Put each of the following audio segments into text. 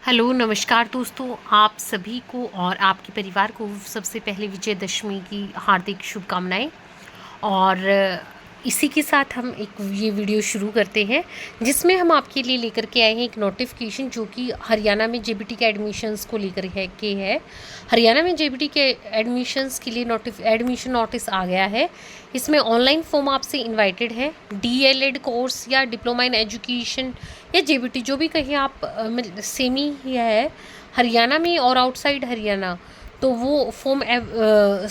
Hello नमस्कार दोस्तों, आप सभी को और आपके परिवार को सबसे पहले विजयदशमी की हार्दिक शुभकामनाएं। और इसी के साथ हम एक ये वीडियो शुरू करते हैं जिसमें हम आपके लिए लेकर के आए हैं एक नोटिफिकेशन जो कि हरियाणा में जेबीटी के एडमिशन्स को लेकर है। हरियाणा में जेबीटी के एडमिशन्स के लिए एडमिशन नोटिस आ गया है। इसमें ऑनलाइन फॉर्म आपसे इनवाइटेड है। डीएलएड कोर्स या डिप्लोमा इन एजुकेशन या जेबीटी जो भी कहीं आप सेम ही है हरियाणा में और आउटसाइड हरियाणा, तो वो फॉर्म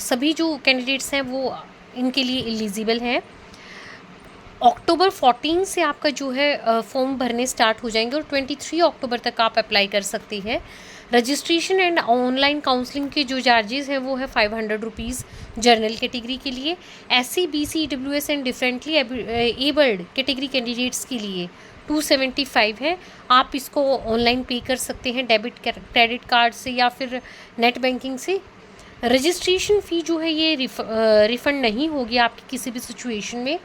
सभी जो कैंडिडेट्स हैं वो इनके लिए एलिजिबल हैं। अक्टूबर 14 से आपका जो है फॉर्म भरने स्टार्ट हो जाएंगे और 23 अक्टूबर तक आप अप्लाई कर सकते हैं। रजिस्ट्रेशन एंड ऑनलाइन काउंसलिंग के जो चार्जेस हैं वो है 500 रुपीज़ जनरल कैटेगरी के लिए। SC BC EWS and differently abled category candidates के लिए 275 है। आप इसको ऑनलाइन पे कर सकते हैं डेबिट क्रेडिट कार्ड से या फिर नेट बैंकिंग से। रजिस्ट्रेशन फ़ी जो है ये रिफ़ंड नहीं होगी आपकी किसी भी सिचुएशन में।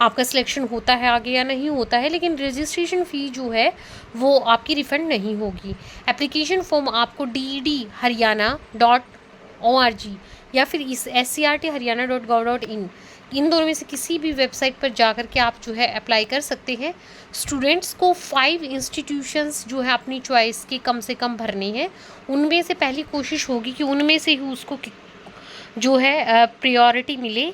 आपका सिलेक्शन होता है आगे या नहीं होता है, लेकिन रजिस्ट्रेशन फ़ी जो है वो आपकी रिफ़ंड नहीं होगी। एप्लीकेशन फॉर्म आपको DED-haryana.org या फिर इस SCRT-haryana.gov.in इन दोनों में से किसी भी वेबसाइट पर जाकर के आप जो है अप्लाई कर सकते हैं। स्टूडेंट्स को 5 इंस्टीट्यूशंस जो है अपनी चॉइस के कम से कम भरने हैं। उनमें से पहली कोशिश होगी कि उनमें से ही उसको जो है प्रायोरिटी मिले,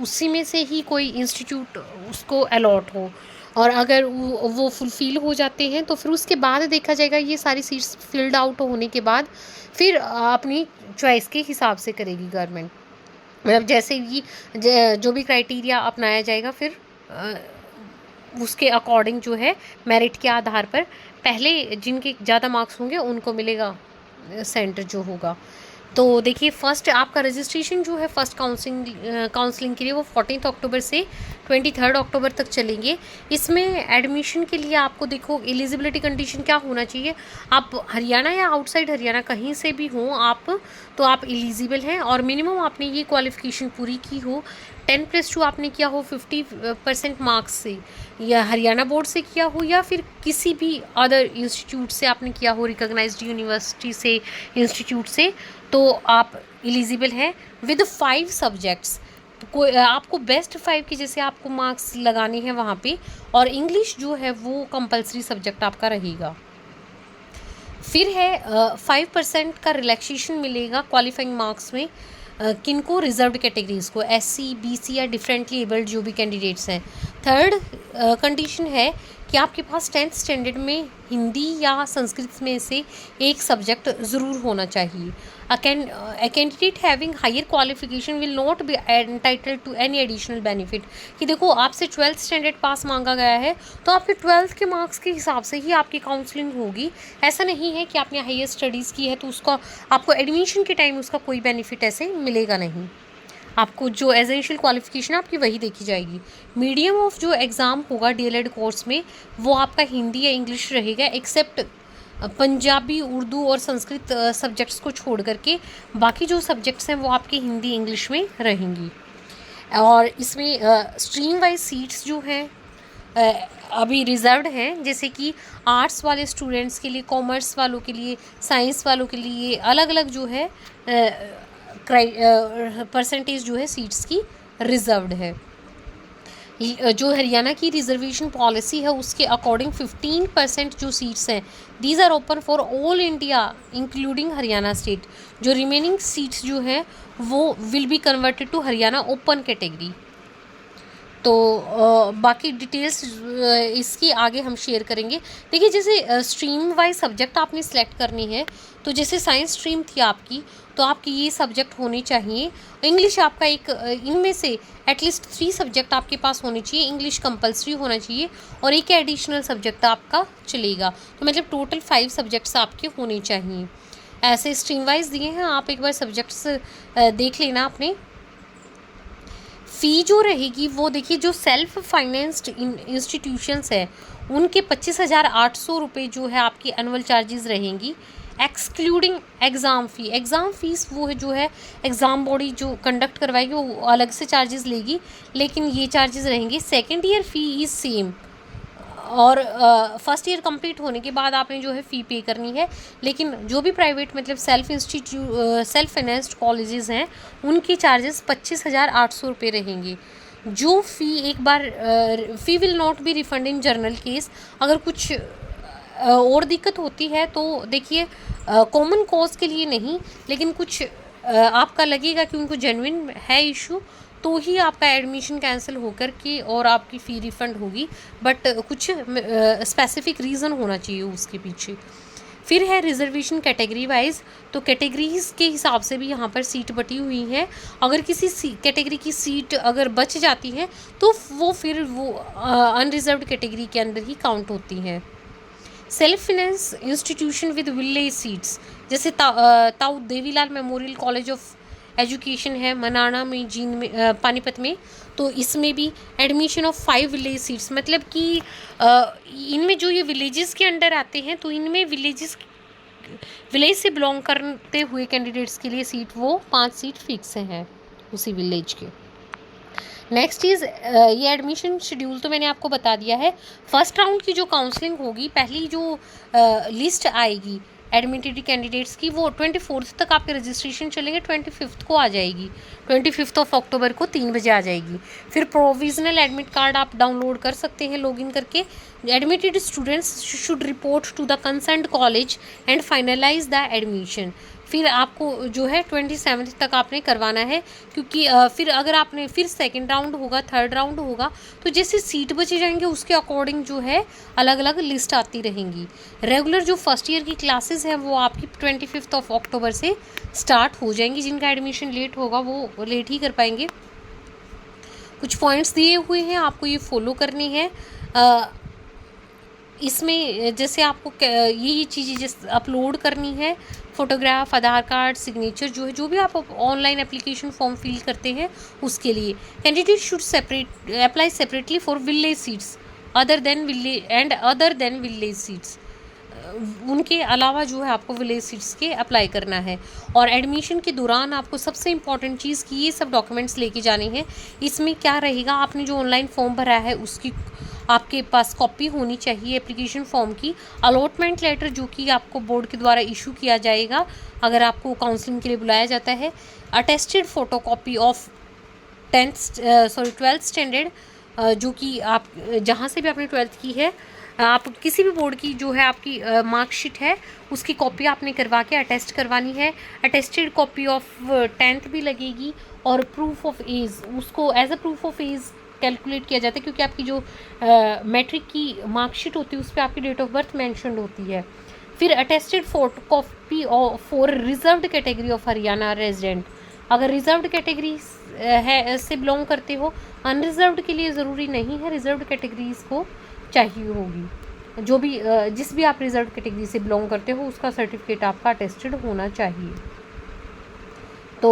उसी में से ही कोई इंस्टीट्यूट उसको अलॉट हो। और अगर वो फुलफ़िल हो जाते हैं तो फिर उसके बाद देखा जाएगा, ये सारी सीट्स फिल्ड आउट होने के बाद फिर अपनी चॉइस के हिसाब से करेगी गवर्नमेंट। मतलब जैसे ही जो भी क्राइटेरिया अपनाया जाएगा फिर उसके अकॉर्डिंग जो है मेरिट के आधार पर पहले जिनके ज़्यादा मार्क्स होंगे उनको मिलेगा सेंटर जो होगा। तो देखिए, फर्स्ट आपका रजिस्ट्रेशन जो है फर्स्ट काउंसलिंग के लिए वो 14 अक्टूबर से 23 अक्टूबर तक चलेंगे। इसमें एडमिशन के लिए आपको देखो एलिजिबिलिटी कंडीशन क्या होना चाहिए। आप हरियाणा या आउटसाइड हरियाणा कहीं से भी हों आप, तो आप एलिजिबल हैं। और मिनिमम आपने ये क्वालिफ़िकेशन पूरी की हो, 10+2 आपने किया हो 50% मार्क्स से, या हरियाणा बोर्ड से किया हो या फिर किसी भी अदर इंस्टीट्यूट से आपने किया हो, रिकॉग्नाइज्ड यूनिवर्सिटी से, इंस्टीट्यूट से, तो आप एलिजिबल हैं। विद 5 सब्जेक्ट्स, कोई आपको बेस्ट 5 के जैसे आपको मार्क्स लगाने हैं वहाँ पे। और इंग्लिश जो है वो कंपलसरी सब्जेक्ट आपका रहेगा। फिर है 5% का रिलैक्सेशन मिलेगा क्वालिफाइंग मार्क्स में किनको, रिजर्व्ड कैटेगरीज को, SC BC या डिफरेंटली एबल्ड जो भी कैंडिडेट्स हैं। थर्ड कंडीशन है कि आपके पास 10th स्टैंडर्ड में हिंदी या संस्कृत में से एक सब्जेक्ट ज़रूर होना चाहिए। A candidate having higher qualification will not be entitled to any additional benefit। कि देखो, आपसे 12th स्टैंडर्ड पास मांगा गया है तो आपके 12th के मार्क्स के हिसाब से ही आपकी काउंसलिंग होगी। ऐसा नहीं है कि आपने हायर स्टडीज़ की है तो उसका आपको एडमिशन के टाइम उसका कोई बेनिफिट ऐसे मिलेगा नहीं। आपको जो एसेंशियल क्वालिफिकेशन आपकी वही देखी जाएगी। मीडियम ऑफ जो एग्ज़ाम होगा डीएलएड कोर्स में वो आपका हिंदी या इंग्लिश रहेगा, एक्सेप्ट पंजाबी, उर्दू और संस्कृत सब्जेक्ट्स को छोड़ करके बाकी जो सब्जेक्ट्स हैं वो आपके हिंदी इंग्लिश में रहेंगी। और इसमें स्ट्रीम वाइज सीट्स जो हैं अभी रिजर्व्ड हैं, जैसे कि आर्ट्स वाले स्टूडेंट्स के लिए, कॉमर्स वालों के लिए, साइंस वालों के लिए अलग अलग जो है परसेंटेज जो है सीट्स की रिजर्व्ड है। जो हरियाणा की रिजर्वेशन पॉलिसी है उसके अकॉर्डिंग 15% जो सीट्स हैं these are open for all India including Haryana state. जो रिमेनिंग सीट्स जो है वो will be converted to Haryana open category. तो बाकी डिटेल्स इसकी आगे हम शेयर करेंगे। देखिए, जैसे स्ट्रीम वाइज सब्जेक्ट आपने सेलेक्ट करनी है, तो जैसे साइंस स्ट्रीम थी आपकी तो आपकी ये सब्जेक्ट होने चाहिए। इंग्लिश आपका एक इनमें से एटलीस्ट 3 सब्जेक्ट आपके पास होने चाहिए। इंग्लिश कंपलसरी होना चाहिए और एक एडिशनल सब्जेक्ट आपका चलेगा, तो मतलब टोटल 5 सब्जेक्ट्स आपके होने चाहिए। ऐसे स्ट्रीम वाइज दिए हैं, आप एक बार सब्जेक्ट्स देख लेना अपने। फ़ी जो रहेगी वो देखिए, जो सेल्फ फाइनेंस्ड इंस्टीट्यूशंस है उनके 25,800 रुपये जो है आपकी एनुअल चार्जेस रहेंगी, एक्सक्लूडिंग एग्ज़ाम फ़ी। एग्ज़ाम फ़ीस वो है जो है एग्ज़ाम बॉडी जो कंडक्ट करवाएगी वो अलग से चार्जेस लेगी, लेकिन ये चार्जेस रहेंगे। Second year fee is same, और फर्स्ट ईयर कंप्लीट होने के बाद आपने जो है फ़ी पे करनी है। लेकिन जो भी प्राइवेट मतलब सेल्फ फाइनेंस्ड कॉलेजेस हैं उनकी चार्जेस 25,800 रुपये रहेंगे। जो फ़ी एक बार fee will not be refund in general case. अगर कुछ और दिक्कत होती है तो देखिए कॉमन कॉज के लिए नहीं, लेकिन कुछ आपका लगेगा कि उनको जेन्युइन है इशू तो ही आपका एडमिशन कैंसिल होकर के और आपकी फ़ी रिफ़ंड होगी। बट कुछ स्पेसिफिक रीज़न होना चाहिए उसके पीछे। फिर है रिजर्वेशन कैटेगरी वाइज, तो कैटेगरीज़ के हिसाब से भी यहाँ पर सीट बटी हुई है। अगर किसी कैटेगरी की सीट अगर बच जाती है तो वो फिर वो अनरिजर्व्ड कैटेगरी के अंदर ही काउंट होती हैं। Self finance institution with village seats, जैसे ताऊ Devilal memorial college of education है मनाना में, जींद में, पानीपत में, तो इसमें भी एडमिशन ऑफ 5 विलेज सीट्स, मतलब कि इनमें जो ये विलेजेस के अंडर आते हैं तो इनमें विलेज से बिलोंग करते हुए कैंडिडेट्स के लिए सीट वो 5 सीट फिक्स हैं उसी विलेज के। नेक्स्ट इज़ ये एडमिशन शेड्यूल तो मैंने आपको बता दिया है। फर्स्ट राउंड की जो काउंसलिंग होगी, पहली जो लिस्ट आएगी एडमिटेड कैंडिडेट्स की वो 24 तक आपके रजिस्ट्रेशन चलेंगे, 25 को आ जाएगी, 25 अक्टूबर को 3 बजे आ जाएगी। फिर प्रोविजनल एडमिट कार्ड आप डाउनलोड कर सकते हैं लॉगिन करके। Admitted students should report to the concerned college and finalise the admission. फिर आपको जो है 27 तक आपने करवाना है, क्योंकि फिर अगर आपने फिर सेकंड राउंड होगा, थर्ड राउंड होगा, तो जैसे सीट बचे जाएंगे उसके अकॉर्डिंग जो है अलग अलग लिस्ट आती रहेंगी। रेगुलर जो फर्स्ट ईयर की क्लासेस हैं वो आपकी 25 अक्टूबर से स्टार्ट हो जाएंगी। जिनका एडमिशन लेट होगा वो लेट ही कर पाएंगे। कुछ पॉइंट्स दिए हुए हैं, आपको ये फॉलो करनी है। इसमें जैसे आपको ये चीज़ें जैसे अपलोड करनी है, फ़ोटोग्राफ, आधार कार्ड, सिग्नेचर, जो भी आप ऑनलाइन एप्लीकेशन फॉर्म फिल करते हैं उसके लिए। Candidate should apply separately for village seats other than village seats. उनके अलावा जो है आपको विलेज सीट्स के अप्लाई करना है। और एडमिशन के दौरान आपको सबसे इम्पॉर्टेंट चीज़ कि ये सब डॉक्यूमेंट्स लेके जाने हैं। इसमें क्या रहेगा, आपने जो ऑनलाइन फॉर्म भरा है उसकी आपके पास कॉपी होनी चाहिए एप्लीकेशन फॉर्म की। अलॉटमेंट लेटर जो कि आपको बोर्ड के द्वारा इशू किया जाएगा अगर आपको काउंसलिंग के लिए बुलाया जाता है। Attested photocopy of 12th standard, जो कि आप जहाँ से भी आपने 12th की है, आप किसी भी बोर्ड की जो है आपकी मार्कशीट है उसकी कॉपी आपने करवा के अटेस्ट करवानी है। अटेस्टेड कॉपी ऑफ 10th भी लगेगी। और प्रूफ ऑफ एज, उसको as a proof of age calculate किया जाता है, क्योंकि आपकी जो मैट्रिक की मार्कशीट होती है उस पर आपकी डेट ऑफ बर्थ मैंशनड होती है। फिर attested photocopy for reserved category of Haryana resident, अगर रिजर्व्ड कैटेगरी है से बिलोंग करते हो, अनरिजर्व्ड के लिए ज़रूरी नहीं है, रिजर्व्ड कैटेगरीज को चाहिए होगी। जो भी जिस भी आप रिजर्व्ड कैटेगरी से बिलोंग करते हो उसका सर्टिफिकेट आपका अटेस्टेड होना चाहिए। तो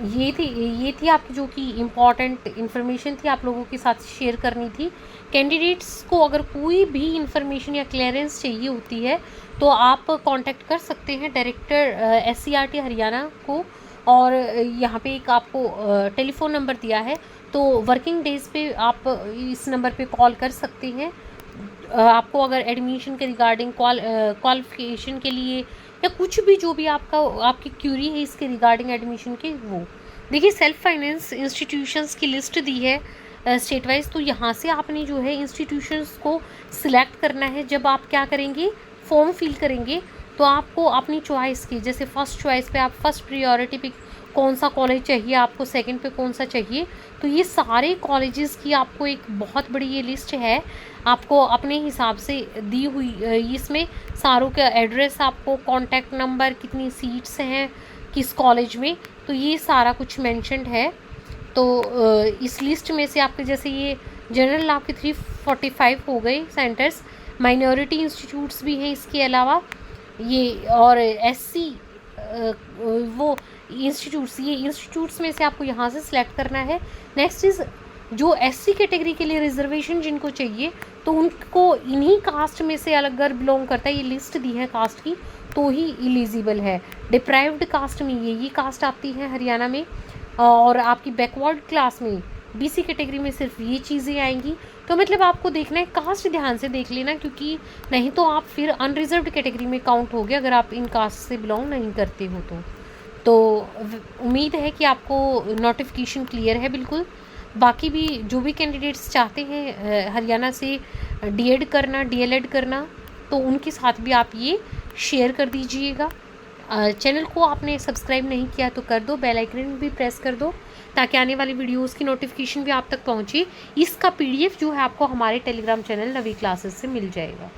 ये थी आपकी जो कि इम्पॉर्टेंट इन्फॉर्मेशन थी, आप लोगों के साथ शेयर करनी थी। कैंडिडेट्स को अगर कोई भी इन्फॉर्मेशन या क्लियरेंस चाहिए होती है तो आप कांटेक्ट कर सकते हैं डायरेक्टर SCRT हरियाणा को। और यहाँ पे एक आपको टेलीफोन नंबर दिया है, तो वर्किंग डेज पे आप इस नंबर पे कॉल कर सकते हैं। आपको अगर एडमिशन के रिगार्डिंग क्वालिफिकेशन के लिए या कुछ भी जो भी आपकी क्यूरी है इसके रिगार्डिंग एडमिशन के, वो देखिए सेल्फ फाइनेंस इंस्टीट्यूशंस की लिस्ट दी है स्टेट वाइज। तो यहाँ से आपने जो है इंस्टीट्यूशंस को सिलेक्ट करना है। जब आप क्या करेंगे, फॉर्म फिल करेंगे, तो आपको अपनी चॉइस की, जैसे फर्स्ट चॉइस पे आप फर्स्ट प्रियोरिटी पे कौन सा कॉलेज चाहिए आपको, सेकंड पे कौन सा चाहिए, तो ये सारे कॉलेजेस की आपको एक बहुत बड़ी ये लिस्ट है आपको अपने हिसाब से दी हुई। इसमें सारों का एड्रेस, आपको कॉन्टैक्ट नंबर, कितनी सीट्स हैं किस कॉलेज में, तो ये सारा कुछ मेंशन्ड है। तो इस लिस्ट में से आपके जैसे ये जनरल आपके 345 हो गए सेंटर्स, माइनॉरिटी इंस्टीट्यूट्स भी हैं इसके अलावा ये, और SC वो इंस्टीट्यूट्स, ये इंस्टीट्यूट्स में से आपको यहाँ से सिलेक्ट करना है। नेक्स्ट इज़ जो SC कैटेगरी के लिए रिजर्वेशन जिनको चाहिए तो उनको इन्हीं कास्ट में से अलग अगर बिलोंग करता है, ये लिस्ट दी है कास्ट की, तो ही एलिजिबल है। डिप्राइव्ड कास्ट में ये कास्ट आती है हरियाणा में, और आपकी बैकवर्ड क्लास में BC कैटेगरी में सिर्फ ये चीज़ें आएंगी। तो मतलब आपको देखना है, कास्ट ध्यान से देख लेना, क्योंकि नहीं तो आप फिर अनरिजर्व्ड कैटेगरी में काउंट हो गए अगर आप इन कास्ट से बिलोंग नहीं करते हो तो उम्मीद है कि आपको नोटिफिकेशन क्लियर है बिल्कुल। बाकी भी जो भी कैंडिडेट्स चाहते हैं हरियाणा से डीएड करना, डीएलएड करना, तो उनके साथ भी आप ये शेयर कर दीजिएगा। चैनल को आपने सब्सक्राइब नहीं किया तो कर दो, बेल आइकन भी प्रेस कर दो, ताकि आने वाली वीडियोस की नोटिफिकेशन भी आप तक पहुंचे। इसका पीडीएफ जो है आपको हमारे टेलीग्राम चैनल नवी क्लासेस से मिल जाएगा।